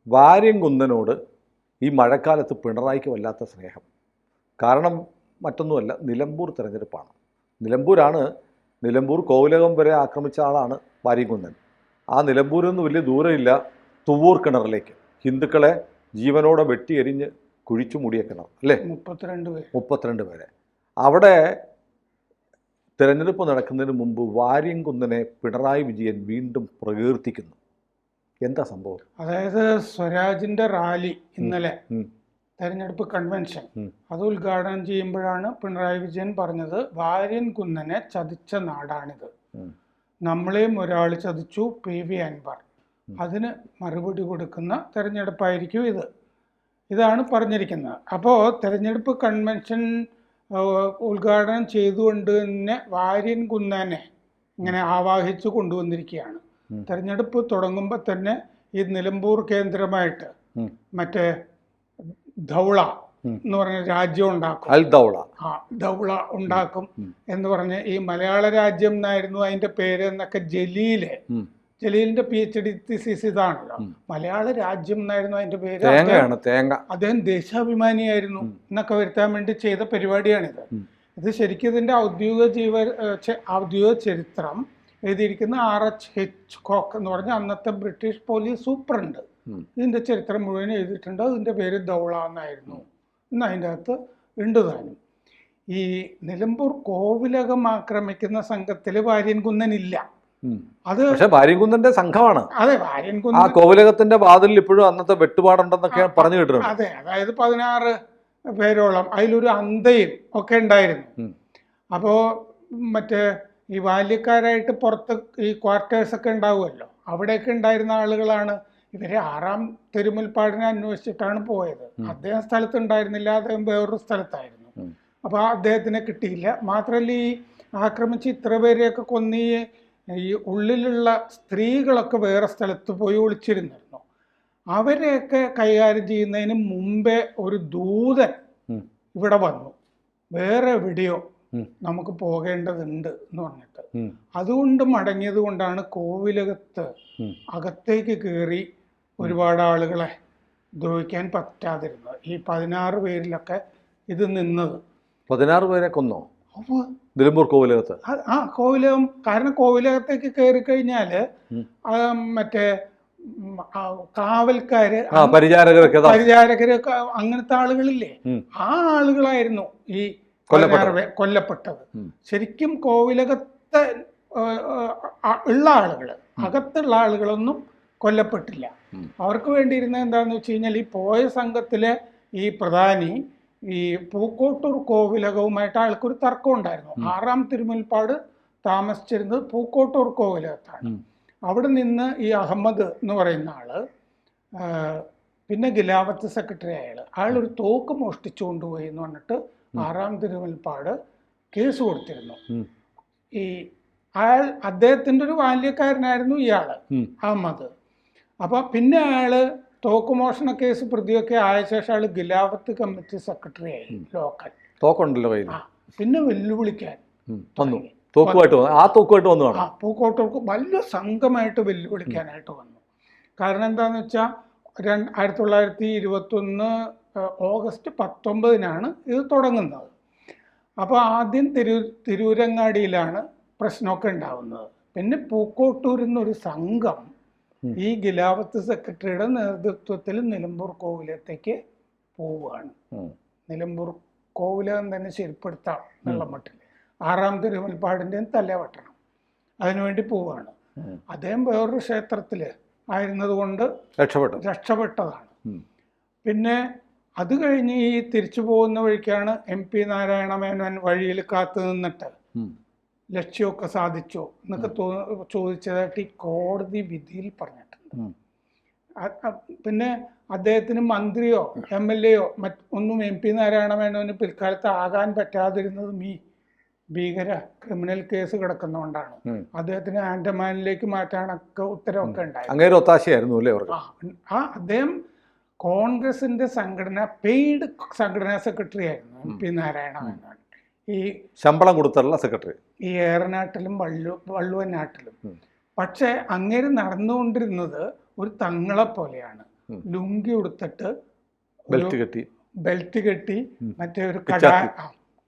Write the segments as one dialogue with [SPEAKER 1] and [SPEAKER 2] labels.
[SPEAKER 1] വാര്യംകുന്നനോട് ഈ മഴക്കാലത്ത് പിണറായിക്ക് വല്ലാത്ത സ്നേഹം. കാരണം മറ്റൊന്നുമല്ല, നിലമ്പൂർ തെരഞ്ഞെടുപ്പാണ്. നിലമ്പൂർ കോവിലകം വരെ ആക്രമിച്ച ആളാണ് വാര്യംകുന്നൻ. ആ നിലമ്പൂരിൽ നിന്ന് വലിയ ദൂരമില്ല തുവ്വൂർ കിണറിലേക്ക്, ഹിന്ദുക്കളെ ജീവനോടെ വെട്ടിയെരിഞ്ഞ് കുഴിച്ചു മൂടിയ കിണർ അല്ലേ, 32 പേരെ. അവിടെ തിരഞ്ഞെടുപ്പ് നടക്കുന്നതിന് മുമ്പ് വാര്യംകുന്നനെ പിണറായി വിജയൻ വീണ്ടും പ്രകീർത്തിക്കുന്നു. എന്താ സംഭവം?
[SPEAKER 2] അതായത് സ്വരാജിന്റെ റാലി ഇന്നലെ തെരഞ്ഞെടുപ്പ് കൺവെൻഷൻ അത് ഉദ്ഘാടനം ചെയ്യുമ്പോഴാണ് പിണറായി വിജയൻ പറഞ്ഞത്, വാര്യംകുന്നനെ ചതിച്ച നാടാണിത്, നമ്മളെയും ഒരാൾ ചതിച്ചു, PV അൻവർ, അതിന് മറുപടി കൊടുക്കുന്ന തെരഞ്ഞെടുപ്പായിരിക്കും ഇതാണ് പറഞ്ഞിരിക്കുന്നത്. അപ്പോൾ തെരഞ്ഞെടുപ്പ് കൺവെൻഷൻ ഉദ്ഘാടനം ചെയ്തുകൊണ്ട് തന്നെ വാര്യംകുന്നനെ ഇങ്ങനെ ആവാഹിച്ചു കൊണ്ടുവന്നിരിക്കുകയാണ്. തെരഞ്ഞെടുപ്പ് തുടങ്ങുമ്പോൾ തന്നെ ഈ നിലമ്പൂർ കേന്ദ്രമായിട്ട് മറ്റേ ധൗള എന്ന് പറഞ്ഞ രാജ്യം ഉണ്ടാക്കും, ധൗള ഉണ്ടാക്കും എന്ന് പറഞ്ഞ്, ഈ മലയാള രാജ്യം എന്നായിരുന്നു അതിന്റെ പേര് എന്നൊക്കെ ജലീലിന്റെ PhD തീസിസ് ഇതാണല്ലോ, മലയാള രാജ്യം എന്നായിരുന്നു അതിന്റെ പേര്. അദ്ദേഹം ദേശാഭിമാനിയായിരുന്നു എന്നൊക്കെ വരുത്താൻ വേണ്ടി ചെയ്ത പരിപാടിയാണിത്. ഇത് ശരിക്കും ഇതിന്റെ ഔദ്യോഗിക ചരിത്രം എഴുതിയിരിക്കുന്ന R.H. ഹിച്ച്കോക്ക് എന്ന് പറഞ്ഞ അന്നത്തെ ബ്രിട്ടീഷ് പോലീസ് സൂപ്രണ്ട് ഇതിന്റെ ചരിത്രം മുഴുവൻ എഴുതിയിട്ടുണ്ട്. അതിന്റെ പേര് ധൗള എന്നായിരുന്നു എന്ന് അതിൻ്റെ അകത്ത് ഉണ്ട് താനും. ഈ നിലമ്പൂർ കോവിലകം ആക്രമിക്കുന്ന സംഘത്തിൽ വാര്യംകുന്നൻ ഇല്ല.
[SPEAKER 1] അത് പക്ഷേ വാര്യംകുന്നന്റെ സംഘമാണ്.
[SPEAKER 2] അതെ, വാര്യംകുന്നൻ
[SPEAKER 1] ആ കോവിലകത്തിന്റെ വാതിലിൽ ഇപ്പോഴും അന്നത്തെ വെട്ടുപാടുണ്ടെന്നൊക്കെ പറഞ്ഞു കേട്ടിട്ടുണ്ട്.
[SPEAKER 2] അതെ, അതായത് 16 പേരോളം, അതിലൊരു അന്തയും ഒക്കെ ഉണ്ടായിരുന്നു. അപ്പോൾ മറ്റേ ഈ ബാല്യക്കാരായിട്ട് പുറത്ത് ഈ ക്വാർട്ടേഴ്സൊക്കെ ഉണ്ടാവുമല്ലോ, അവിടെയൊക്കെ ഉണ്ടായിരുന്ന ആളുകളാണ് ഇവരെ 6-ാം തിരുമുൽപ്പാടിനെ അന്വേഷിച്ചിട്ടാണ് പോയത്. അദ്ദേഹം സ്ഥലത്തുണ്ടായിരുന്നില്ല, അദ്ദേഹം വേറൊരു സ്ഥലത്തായിരുന്നു. അപ്പോൾ അദ്ദേഹത്തിനെ കിട്ടിയില്ല. മാത്രമല്ല, ഈ ആക്രമിച്ച് ഇത്ര പേരെയൊക്കെ കൊന്ന് ഈ ഉള്ളിലുള്ള സ്ത്രീകളൊക്കെ വേറെ സ്ഥലത്ത് പോയി ഒളിച്ചിരുന്നിരുന്നു. അവരെയൊക്കെ കൈകാര്യം ചെയ്യുന്നതിന് മുമ്പേ ഒരു ദൂതൻ ഇവിടെ വന്നു, വേറെ എവിടെയോ നമുക്ക് പോകേണ്ടതുണ്ട് എന്ന് പറഞ്ഞിട്ട്. അതുകൊണ്ട് മടങ്ങിയത് കൊണ്ടാണ് കോവിലകത്ത് അകത്തേക്ക് കയറി ഒരുപാട് ആളുകളെ ദ്രോഹിക്കാൻ പറ്റാതിരുന്നത്. ഈ 16 പേരിലൊക്കെ ഇത് നിന്നത്.
[SPEAKER 1] 16 പേരെ കൊന്നോ നിലമ്പൂർ കോവിലകത്ത്?
[SPEAKER 2] കോവിലകം, കാരണം കോവിലകത്തേക്ക് കയറി കഴിഞ്ഞാല് മറ്റേ കാവൽക്കാര്, പരിചാരകരൊക്കെ അങ്ങനത്തെ ആളുകളില്ലേ, ആ ആളുകളായിരുന്നു ഈ കൊല്ലപ്പെട്ടത്. ശരിക്കും കോവിലകത്തെ ഉള്ള ആളുകൾ, അകത്തുള്ള ആളുകളൊന്നും കൊല്ലപ്പെട്ടില്ല. അവർക്ക് വേണ്ടിയിരുന്നത് എന്താണെന്ന് വെച്ച് കഴിഞ്ഞാൽ, ഈ പോയ സംഘത്തിലെ ഈ പ്രധാനി ഈ പൂക്കോട്ടൂർ കോവിലകവുമായിട്ട് ആൾക്കൊരു തർക്കം ഉണ്ടായിരുന്നു. 6-ാം തിരുമുൽപ്പാട് താമസിച്ചിരുന്നത് പൂക്കോട്ടൂർ കോവിലകത്താണ്. അവിടെ നിന്ന് ഈ അഹമ്മദ് എന്ന് പറയുന്ന ആള്, പിന്നെ ഗിലാവത്ത് സെക്രട്ടറി അയാളൊരു തോക്ക് മോഷ്ടിച്ചു കൊണ്ടുപോയി എന്ന് പറഞ്ഞിട്ട് 6-ാം തിരുമുൽപ്പാട് കേസ് കൊടുത്തിരുന്നു. ഈ അദ്ദേഹത്തിന്റെ ഒരു ബാല്യക്കാരനായിരുന്നു ഇയാള് അഹമ്മദ്. അപ്പൊ പിന്നെ അയാള് തോക്ക് മോഷണ കേസ് പ്രതിയൊക്കെ ആയ ശേഷം അയാൾ ഗിലാവത്ത് കമ്മിറ്റി സെക്രട്ടറി ആയി, ലോക്കൽ തോക്കുണ്ടല്ലോ. പിന്നെ വെല്ലുവിളിക്കാൻ പൂക്കോട്ടൂർക്ക് വലിയ സംഘമായിട്ട് വെല്ലുവിളിക്കാനായിട്ട് വന്നു. കാരണം എന്താന്ന് വെച്ചാൽ 1921 ഓഗസ്റ്റ് 19-നാണ് ഇത് തുടങ്ങുന്നത്. അപ്പോൾ ആദ്യം തിരൂരങ്ങാടിയിലാണ് പ്രശ്നമൊക്കെ ഉണ്ടാവുന്നത്. പിന്നെ പൂക്കോട്ടൂരിൽ നിന്നൊരു സംഘം ഈ ഗിലാവത്ത് സെക്രട്ടറിയുടെ നേതൃത്വത്തിൽ നിലമ്പൂർ കോവിലത്തേക്ക് പോവുകയാണ്. നിലമ്പൂർ കോവിലകം തന്നെ ശരിപ്പെടുത്താം എന്നുള്ള മട്ടിൽ 6-ാം തിരുമുൽപ്പാടിൻ്റെയും തലവെട്ടണം, അതിനുവേണ്ടി പോവുകയാണ്. അദ്ദേഹം വേറൊരു ക്ഷേത്രത്തിൽ ആയിരുന്നത് കൊണ്ട് രക്ഷപ്പെട്ടതാണ്. പിന്നെ അത് കഴിഞ്ഞ് ഈ തിരിച്ചു പോകുന്ന വഴിക്കാണ് MP നാരായണ മേനോൻ വഴിയിൽ കാത്തു നിന്നിട്ട് ലക്ഷ്യമൊക്കെ സാധിച്ചോ എന്നൊക്കെ ചോദിച്ചതായിട്ട് ഈ കോടതി വിധിയിൽ പറഞ്ഞിട്ടുണ്ട്. പിന്നെ അദ്ദേഹത്തിന് മന്ത്രിയോ MLA-യോ ഒന്നും MP നാരായണ മേനോന് പിൽക്കാലത്ത് ആകാൻ പറ്റാതിരുന്നതും ഈ ഭീകര ക്രിമിനൽ കേസ് കിടക്കുന്നതുകൊണ്ടാണ്. അദ്ദേഹത്തിന് ആൻഡമാനിലേക്ക് മാറ്റാനൊക്കെ ഉത്തരവൊക്കെ ഉണ്ടായിരുന്നു. അദ്ദേഹം കോൺഗ്രസിന്റെ പെയ്ഡ് സംഘടനാ സെക്രട്ടറി ആയിരുന്നു MP നാരായണ മേനോൻ. ഈ
[SPEAKER 1] ശമ്പളം കൊടുത്തുള്ള സെക്രട്ടറി
[SPEAKER 2] ഈ ഏറനാട്ടിലും വള്ളുവനാട്ടിലും. പക്ഷെ അങ്ങേര് നടന്നുകൊണ്ടിരുന്നത് ഒരു തങ്ങളെ പോലെയാണ്. ലുങ്കി ഉടുത്തിട്ട്
[SPEAKER 1] ബെൽറ്റ് കെട്ടി
[SPEAKER 2] മറ്റേ ഒരു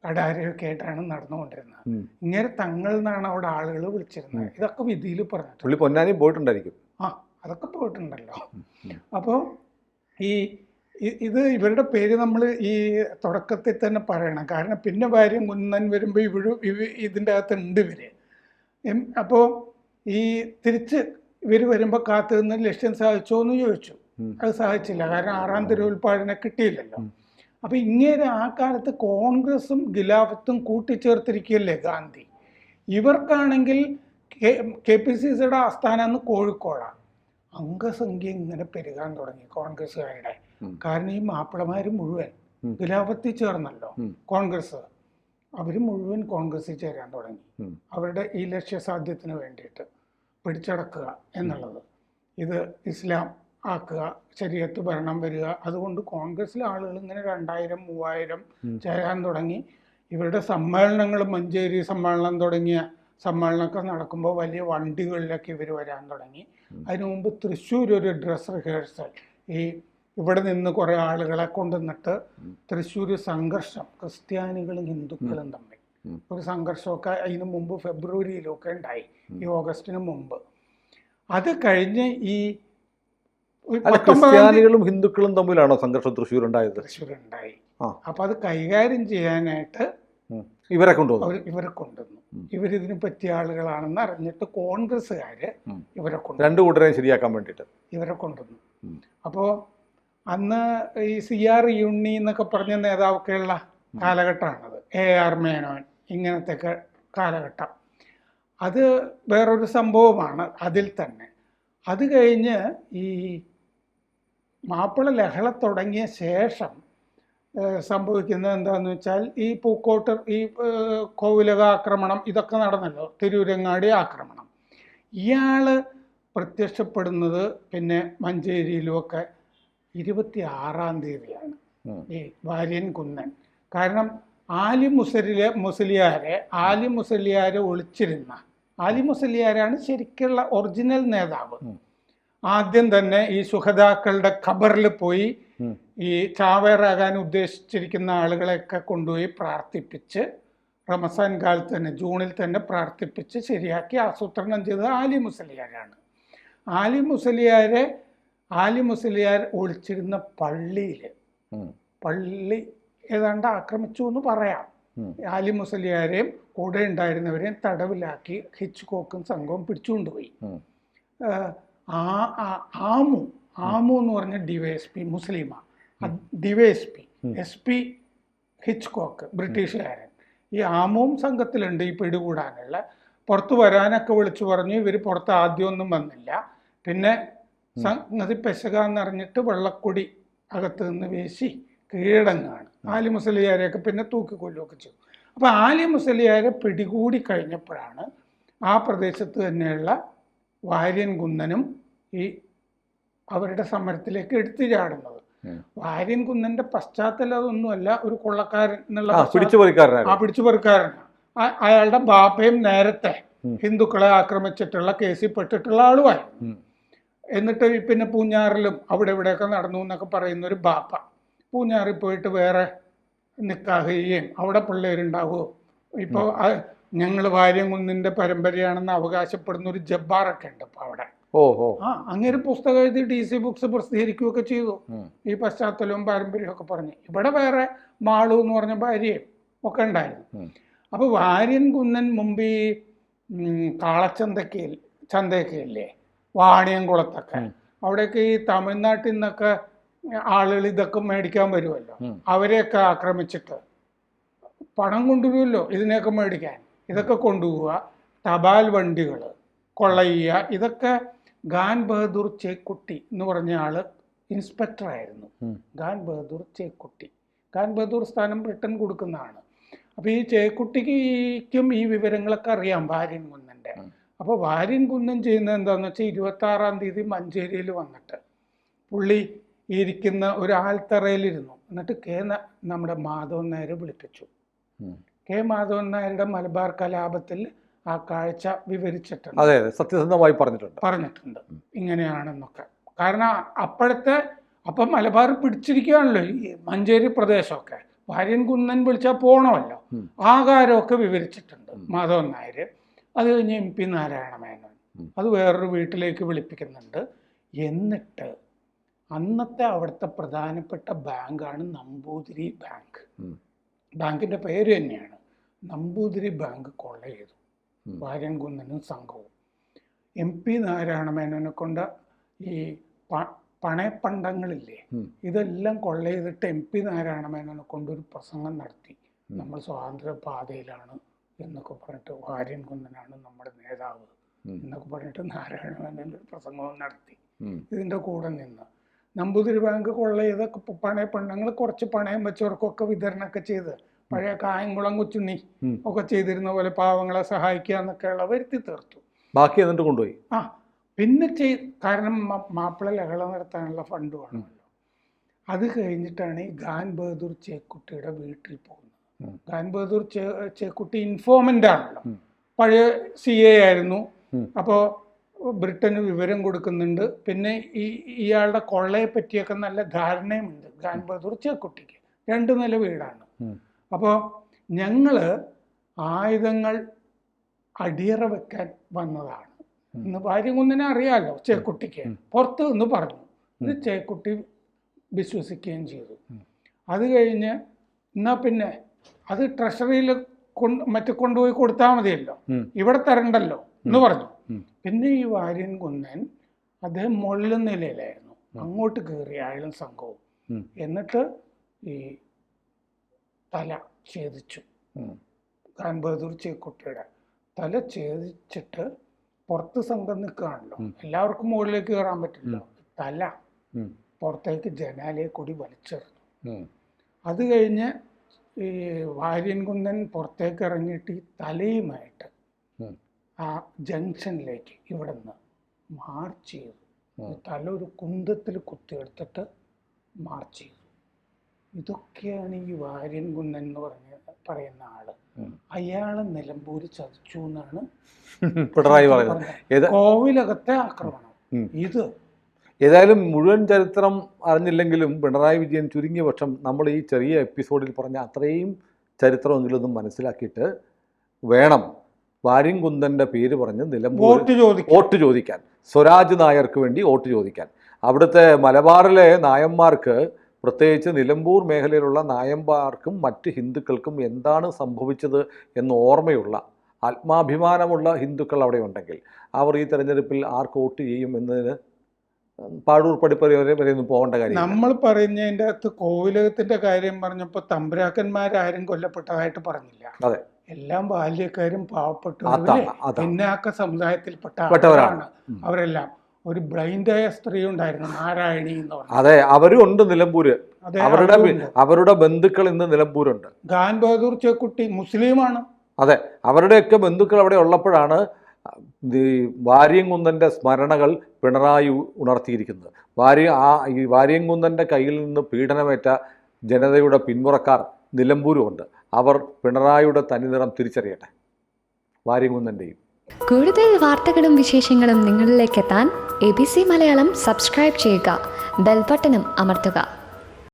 [SPEAKER 2] കടാരയൊക്കെ ആയിട്ടാണ് നടന്നുകൊണ്ടിരുന്നത്. ഇങ്ങനെ തങ്ങൾ എന്നാണ് അവിടെ ആളുകൾ വിളിച്ചിരുന്നത്. ഇതൊക്കെ വിധിയിൽ പറഞ്ഞിട്ടുണ്ട്.
[SPEAKER 1] പൊന്നാനി പോയിട്ടുണ്ടായിരിക്കും.
[SPEAKER 2] അതൊക്കെ പോയിട്ടുണ്ടല്ലോ. അപ്പോൾ ഇത് ഇവരുടെ പേര് നമ്മൾ ഈ തുടക്കത്തിൽ തന്നെ പറയണം. കാരണം പിന്നെ ഭാര്യ കുന്നൻ വരുമ്പോൾ ഇതിൻ്റെ അകത്തുണ്ട് ഇവര്. അപ്പോൾ ഈ തിരിച്ച് ഇവർ വരുമ്പോൾ കാത്തു നിന്ന് ലക്ഷ്യം സാധിച്ചോ എന്ന് ചോദിച്ചു. അത് സാധിച്ചില്ല. കാരണം 6-ാം തിരുവുൽപ്പാടിനെ കിട്ടിയില്ലല്ലോ. അപ്പം ഇങ്ങനെ ആ കാലത്ത് കോൺഗ്രസും ഖിലാഫത്തും കൂട്ടിച്ചേർത്തിരിക്കുകയല്ലേ ഗാന്ധി. ഇവർക്കാണെങ്കിൽ KPCCയുടെ ആസ്ഥാനം കോഴിക്കോടാണ്. അംഗസംഖ്യ ഇങ്ങനെ പെരുകാൻ തുടങ്ങി കോൺഗ്രസ്സുകാരുടെ. കാരണം ഈ മാപ്പിളമാർ മുഴുവൻ ഖിലാഫത്തിൽ ചേർന്നല്ലോ കോൺഗ്രസ്. അവർ മുഴുവൻ കോൺഗ്രസ്സിൽ ചേരാൻ തുടങ്ങി. അവരുടെ ഈ ലക്ഷ്യസാധ്യത്തിന് വേണ്ടിയിട്ട് പിടിച്ചടക്കുക എന്നുള്ളത്, ഇത് ഇസ്ലാം ആക്കുക, ശരീഅത്ത് ഭരണം വരിക. അതുകൊണ്ട് കോൺഗ്രസ്സിലെ ആളുകൾ ഇങ്ങനെ 2000-3000 ചേരാൻ തുടങ്ങി. ഇവരുടെ സമ്മേളനങ്ങൾ, മഞ്ചേരി സമ്മേളനം തുടങ്ങിയ സമ്മേളനമൊക്കെ നടക്കുമ്പോൾ വലിയ വണ്ടികളിലൊക്കെ ഇവർ വരാൻ തുടങ്ങി. അതിനു മുമ്പ് തൃശ്ശൂർ ഒരു ഡ്രസ് റിഹേഴ്സൽ, ഇവിടെ നിന്ന് കുറേ ആളുകളെ കൊണ്ടുവന്നിട്ട് തൃശ്ശൂർ സംഘർഷം, ക്രിസ്ത്യാനികളും ഹിന്ദുക്കളും തമ്മിൽ ഒരു സംഘർഷമൊക്കെ അതിന് മുമ്പ് ഫെബ്രുവരിയിലൊക്കെ ഉണ്ടായി, ഈ ഓഗസ്റ്റിന് മുമ്പ്. അത് കഴിഞ്ഞ് ഈ
[SPEAKER 1] ക്രിസ്ത്യാനികളും ഹിന്ദുക്കളും തമ്മിലാണോ സംഘർഷം തൃശ്ശൂരുണ്ടായത്?
[SPEAKER 2] തൃശ്ശൂരുണ്ടായി. അപ്പൊ അത് കൈകാര്യം ചെയ്യാനായിട്ട്
[SPEAKER 1] ഇവരെ കൊണ്ടുവന്നു.
[SPEAKER 2] ഇവരിതിന് പറ്റിയ ആളുകളാണെന്ന് അറിഞ്ഞിട്ട് കോൺഗ്രസ്സുകാര് ഇവരെ
[SPEAKER 1] രണ്ടു കൂട്ടരെയും ശരിയാക്കാൻ വേണ്ടിയിട്ട്
[SPEAKER 2] ഇവരെ കൊണ്ടുവന്നു. അപ്പോൾ അന്ന് ഈ CR യുണ്ണി എന്നൊക്കെ പറഞ്ഞ നേതാവൊക്കെയുള്ള കാലഘട്ടമാണത്. AR മേനോൻ, ഇങ്ങനത്തെ കാലഘട്ടം. അത് വേറൊരു സംഭവമാണ് അതിൽ തന്നെ. അത് കഴിഞ്ഞ് ഈ മാപ്പിള ലഹള തുടങ്ങിയ ശേഷം സംഭവിക്കുന്നത് എന്താണെന്ന് വെച്ചാൽ, ഈ പൂക്കോട്ട്, ഈ കോവിലക ആക്രമണം, ഇതൊക്കെ നടന്നല്ലോ, തിരൂരങ്ങാടി ആക്രമണം. ഇയാൾ പ്രത്യക്ഷപ്പെടുന്നത് പിന്നെ മഞ്ചേരിയിലുമൊക്കെ 26-ാം തീയതിയാണ്, ഈ വാര്യൻ കുന്നൻ. കാരണം ആലി മുസലിയാരെ ഒളിച്ചിരുന്ന ആലി മുസലിയാരാണ് ശരിക്കുള്ള ഒറിജിനൽ നേതാവ്. ആദ്യം തന്നെ ഈ സുഹദാക്കളുടെ ഖബറിൽ പോയി ഈ ചാവേറാകാൻ ഉദ്ദേശിച്ചിരിക്കുന്ന ആളുകളെയൊക്കെ കൊണ്ടുപോയി പ്രാർത്ഥിപ്പിച്ച്, റമസാൻ കാലത്ത് തന്നെ ജൂണിൽ തന്നെ പ്രാർത്ഥിപ്പിച്ച് ശരിയാക്കി ആസൂത്രണം ചെയ്തത് ആലി മുസലിയാരാണ്. ആലി മുസലിയാർ ഒളിച്ചിരുന്ന പള്ളി ഏതാണ്ട് ആക്രമിച്ചു എന്ന് പറയാം. ആലി മുസലിയാരെയും കൂടെ ഉണ്ടായിരുന്നവരെയും തടവിലാക്കി ഹിച്ച്കോക്കും സംഘവും പിടിച്ചുകൊണ്ടുപോയി. ആമു എന്ന് പറഞ്ഞ DYSP മുസ്ലിമാ, DYSP SP ഹിച്ച്കോക്ക് ബ്രിട്ടീഷുകാരൻ. ഈ ആമുവും സംഘത്തിലുണ്ട് ഈ പിടികൂടാനുള്ള. പുറത്ത് വരാനൊക്കെ വിളിച്ചു പറഞ്ഞു. ഇവർ പുറത്ത് ആദ്യമൊന്നും വന്നില്ല. പിന്നെ സംഗതി പെശകാന്ന് അറിഞ്ഞിട്ട് വെള്ളക്കൊടി അകത്ത് നിന്ന് വീശി കീഴടങ്ങാണ്. ആലി മുസലിയാരെയൊക്കെ പിന്നെ തൂക്കിക്കൊല്ലുകയൊക്കെ ചെയ്തു. അപ്പോൾ ആലി മുസലിയാരെ പിടികൂടി കഴിഞ്ഞപ്പോഴാണ് ആ പ്രദേശത്ത് തന്നെയുള്ള വാര്യൻ കുന്നനും ഈ അവരുടെ സമരത്തിലേക്ക് എടുത്തു ചാടുന്നത്. വാര്യൻ കുന്നന്റെ പശ്ചാത്തലം അതൊന്നുമല്ല, ഒരു കൊള്ളക്കാരൻ എന്നുള്ള പിടിച്ചുപറിക്കാരനാണ്. അയാളുടെ ബാപ്പയും നേരത്തെ ഹിന്ദുക്കളെ ആക്രമിച്ചിട്ടുള്ള കേസിൽ പെട്ടിട്ടുള്ള ആളുമായിരുന്നു. എന്നിട്ട് പിന്നെ പൂഞ്ഞാറിലും അവിടെ ഇവിടെയൊക്കെ നടന്നു എന്നൊക്കെ പറയുന്ന ഒരു ബാപ്പ പൂഞ്ഞാറിൽ പോയിട്ട് വേറെ നിക്കാഹ് ചെയ്യുകയും അവിടെ പിള്ളേരുണ്ടാവുമോ, ഇപ്പോൾ ഞങ്ങൾ വാര്യൻ കുന്നിന്റെ പരമ്പരയാണെന്ന് അവകാശപ്പെടുന്ന ഒരു ജബ്ബാറൊക്കെ ഉണ്ട് ഇപ്പൊ അവിടെ. അങ്ങനെ പുസ്തകം എഴുതി DC ബുക്സ് പ്രസിദ്ധീകരിക്കുകയൊക്കെ ചെയ്തു, ഈ പശ്ചാത്തലവും പാരമ്പര്യവും ഒക്കെ പറഞ്ഞ്. ഇവിടെ വേറെ മാളു എന്ന് പറഞ്ഞ ഭാര്യയും ഒക്കെ ഉണ്ടായിരുന്നു. അപ്പോൾ വാര്യൻ കുന്നൻ മുമ്പ് ഈ ചന്തയൊക്കെ ഇല്ലേ, വാണിയംകുളത്തൊക്കെ, അവിടെയൊക്കെ ഈ തമിഴ്നാട്ടിൽ നിന്നൊക്കെ ആളുകൾ ഇതൊക്കെ മേടിക്കാൻ വരുമല്ലോ, അവരെയൊക്കെ ആക്രമിച്ചിട്ട് പണം കൊണ്ടുവരുമല്ലോ ഇതിനെയൊക്കെ മേടിക്കാൻ, ഇതൊക്കെ കൊണ്ടുപോവുക, തപാൽ വണ്ടികൾ കൊള്ളയ്യ. ഇതൊക്കെ ഖാൻ ബഹദൂർ ചേക്കുട്ടി എന്ന് പറഞ്ഞ ആള് ഇൻസ്പെക്ടറായിരുന്നു. ഖാൻ ബഹദൂർ ചേക്കുട്ടി. ഖാൻ ബഹദൂർ സ്ഥാനം ബ്രിട്ടൻ കൊടുക്കുന്നതാണ്. അപ്പോൾ ഈ ചേക്കുട്ടിക്കും ഈ വിവരങ്ങളൊക്കെ അറിയാം വാര്യൻ കുന്നൻ്റെ. അപ്പോൾ വാര്യൻ കുന്നൻ ചെയ്യുന്നത് എന്താണെന്ന് വെച്ചാൽ 26-ാം തീയതി മഞ്ചേരിയിൽ വന്നിട്ട് പുള്ളി ഇരിക്കുന്ന ഒരു ആൽത്തറയിലിരുന്നു. എന്നിട്ട് നമ്മുടെ മാധവൻ നായരെ വിളിപ്പിച്ചു. മാധവൻ നായരുടെ മലബാർ കലാപത്തിൽ ആ കാഴ്ച വിവരിച്ചിട്ടുണ്ട്.
[SPEAKER 1] അതെ, സത്യസന്ധമായി പറഞ്ഞിട്ടുണ്ട്
[SPEAKER 2] ഇങ്ങനെയാണെന്നൊക്കെ. കാരണം അപ്പോഴത്തെ അപ്പം മലബാർ പിടിച്ചിരിക്കുകയാണല്ലോ ഈ മഞ്ചേരി പ്രദേശമൊക്കെ. വാര്യൻകുന്നൻ വിളിച്ചാൽ പോകണമല്ലോ. ആകാരമൊക്കെ വിവരിച്ചിട്ടുണ്ട് മാധവൻ നായർ. അത് കഴിഞ്ഞ് MP നാരായണ മേനോൻ അത് വേറൊരു വീട്ടിലേക്ക് വിളിപ്പിക്കുന്നുണ്ട്. എന്നിട്ട് അന്നത്തെ അവിടുത്തെ പ്രധാനപ്പെട്ട ബാങ്കാണ് നമ്പൂതിരി ബാങ്ക്. ബാങ്കിൻ്റെ പേര് തന്നെയാണ്. നമ്പൂതിരി ബാങ്ക് കൊള്ള ചെയ്തു വാര്യൻകുന്നനും സംഘവും. MP നാരായണ മേനോനെ കൊണ്ട് ഈ പണയപ്പണ്ടങ്ങളില്ലേ ഇതെല്ലാം കൊള്ള ചെയ്തിട്ട് MP നാരായണ മേനോനെ കൊണ്ടൊരു പ്രസംഗം നടത്തി. നമ്മൾ സ്വാതന്ത്ര്യ പാതയിലാണ് എന്നൊക്കെ പറഞ്ഞിട്ട്, വാര്യൻകുന്നനാണ് നമ്മുടെ നേതാവ് എന്നൊക്കെ പറഞ്ഞിട്ട് നാരായണ മേനോൻ ഒരു പ്രസംഗവും നടത്തി. ഇതിൻ്റെ കൂടെ നിന്ന് നമ്പൂതിരി ബാങ്ക് കൊള്ള ചെയ്ത പണയപ്പണ്ടങ്ങൾ കുറച്ച് പണയം വെച്ചവർക്കൊക്കെ വിതരണമൊക്കെ ചെയ്ത് പഴയ കായംകുളം കൊച്ചുണ്ണി ഒക്കെ ചെയ്തിരുന്ന പോലെ പാവങ്ങളെ സഹായിക്കുക എന്നൊക്കെയുള്ള വരുത്തി തീർത്തു.
[SPEAKER 1] ബാക്കി എന്നിട്ട് കൊണ്ടുപോയി.
[SPEAKER 2] പിന്നെ കാരണം മാപ്പിള ലഹള നടത്താനുള്ള ഫണ്ട് വേണമല്ലോ. അത് കഴിഞ്ഞിട്ടാണ് ഈ ഖാൻ ബഹദൂർ ചേക്കുട്ടിയുടെ വീട്ടിൽ പോകുന്നത്. ഖാൻ ബഹദൂർ ചേക്കുട്ടി ഇൻഫോർമൻ്റ് ആണല്ലോ, പഴയ CA ആയിരുന്നു. അപ്പോൾ ബ്രിട്ടന് വിവരം കൊടുക്കുന്നുണ്ട്. പിന്നെ ഇയാളുടെ കൊള്ളയെ പറ്റിയൊക്കെ നല്ല ധാരണയുമുണ്ട് ഖാൻ ബഹദൂർ ചേക്കുട്ടിക്ക്. 2 നില വീടാണ്. അപ്പോൾ ഞങ്ങൾ ആയുധങ്ങൾ അടിയറ വെക്കാൻ വന്നതാണ് ഇന്ന് വാര്യൻകുന്നനെ അറിയാമല്ലോ ചേക്കുട്ടിക്ക്. പുറത്ത് നിന്ന് പറഞ്ഞു. ഇത് ചേക്കുട്ടി വിശ്വസിക്കുകയും ചെയ്തു. അത് കഴിഞ്ഞ് എന്നാൽ പിന്നെ അത് ട്രഷറിയിൽ കൊണ്ടുപോയി കൊടുത്താൽ മതിയല്ലോ, ഇവിടെ തരണ്ടല്ലോ എന്ന് പറഞ്ഞു. പിന്നെ ഈ വാര്യൻകുന്നൻ അദ്ദേഹം മുകളിൽ നിലയിലായിരുന്നു, അങ്ങോട്ട് കയറി അയാളും സംഘവും. എന്നിട്ട് ഈ തല ഛേദിച്ചു. ഖാൻ ബഹദൂർ ചേക്കുട്ടിയുടെ തല ഛേദിച്ചിട്ട് പുറത്ത് സംഘം നിൽക്കുകയാണല്ലോ, എല്ലാവർക്കും മുകളിലേക്ക് കയറാൻ പറ്റില്ല. തല പുറത്തേക്ക് ജനാലയെ കൂടി വലിച്ചെറിഞ്ഞു. അത് കഴിഞ്ഞ് ഈ വാര്യൻകുന്നൻ പുറത്തേക്ക് ഇറങ്ങിയിട്ട് ഈ തലയുമായിട്ട് ആ ജംഗ്ഷനിലേക്ക് ഇവിടെ നിന്ന് മാർച്ച് ചെയ്തു. തല ഒരു കുന്തത്തിൽ കുത്തിയെടുത്തിട്ട് മാർച്ച് ചെയ്തു. ഇതൊക്കെയാണ് ഈ വാര്യൻകുന്നൻ എന്ന് പറയുന്ന ആള്. അയാളെ നിലമ്പൂര് ചതിച്ചു എന്നാണ്
[SPEAKER 1] പിണറായി പറയുന്നത്.
[SPEAKER 2] കോവിലകത്തെ ആക്രമണം ഇത്.
[SPEAKER 1] ഏതായാലും മുഴുവൻ ചരിത്രം അറിഞ്ഞില്ലെങ്കിലും പിണറായി വിജയൻ ചുരുങ്ങിയ പക്ഷം നമ്മൾ ഈ ചെറിയ എപ്പിസോഡിൽ പറഞ്ഞ അത്രയും ചരിത്രമെങ്കിലും ഒന്നും മനസ്സിലാക്കിയിട്ട് വേണം വാര്യൻകുന്നൻ്റെ പേര് പറഞ്ഞ് നിലമ്പൂർ വോട്ട് ചോദിക്കാൻ, സ്വരാജ് നായർക്ക് വേണ്ടി വോട്ട് ചോദിക്കാൻ. അവിടുത്തെ മലബാറിലെ നായന്മാർക്ക്, പ്രത്യേകിച്ച് നിലമ്പൂർ മേഖലയിലുള്ള നായന്മാർക്കും മറ്റ് ഹിന്ദുക്കൾക്കും എന്താണ് സംഭവിച്ചത് എന്ന് ഓർമ്മയുള്ള ആത്മാഭിമാനമുള്ള ഹിന്ദുക്കൾ അവിടെ ഉണ്ടെങ്കിൽ അവർ ഈ തെരഞ്ഞെടുപ്പിൽ ആർക്ക് വോട്ട് ചെയ്യും എന്നതിന് പാടൂർ പടിപ്പറി വരെ ഒന്നും പോകേണ്ട കാര്യം.
[SPEAKER 2] നമ്മൾ പറയുന്നതിൻ്റെ അകത്ത് കോവിലകത്തിന്റെ കാര്യം പറഞ്ഞപ്പോൾ തമ്പുരാക്കന്മാരാരും കൊല്ലപ്പെട്ടതായിട്ട് പറഞ്ഞില്ല.
[SPEAKER 1] അതെ,
[SPEAKER 2] എല്ലാം ബാല്യക്കാരും പാവപ്പെട്ടവരും പിന്നാക്ക സമുദായത്തിൽപ്പെട്ടവരാണ് അവരെല്ലാം. ഒരു ബ്ലൈൻഡായ സ്ത്രീ ഉണ്ടായിരുന്നു, നാരായണി എന്ന് പറഞ്ഞു.
[SPEAKER 1] അതെ, അവരും ഉണ്ട് നിലമ്പൂര്. അവരുടെ ബന്ധുക്കൾ ഇന്ന് നിലമ്പൂരുണ്ട്.
[SPEAKER 2] ഖാൻ ബഹദൂർ ചേക്കുട്ടി മുസ്ലിമാണ്.
[SPEAKER 1] അതെ, അവരുടെയൊക്കെ ബന്ധുക്കൾ അവിടെ ഉള്ളപ്പോഴാണ് ഈ വാര്യൻകുന്നൻ്റെ സ്മരണകൾ പിണറായി ഉണർത്തിയിരിക്കുന്നത്. ഈ വാര്യൻകുന്നൻ്റെ കയ്യിൽ നിന്ന് പീഡനമേറ്റ ജനതയുടെ പിന്മുറക്കാർ നിലമ്പൂരുമുണ്ട്. അവർ പിണറായിയുടെ തനിനിറം തിരിച്ചറിയട്ടെ, വാര്യൻകുന്നൻ്റെയും.
[SPEAKER 3] കൂടുതൽ വാർത്തകളും വിശേഷങ്ങളും നിങ്ങളിലേക്ക് എത്താൻ ABC മലയാളം സബ്സ്ക്രൈബ് ചെയ്യുക, ബെൽബട്ടനും അമർത്തുക.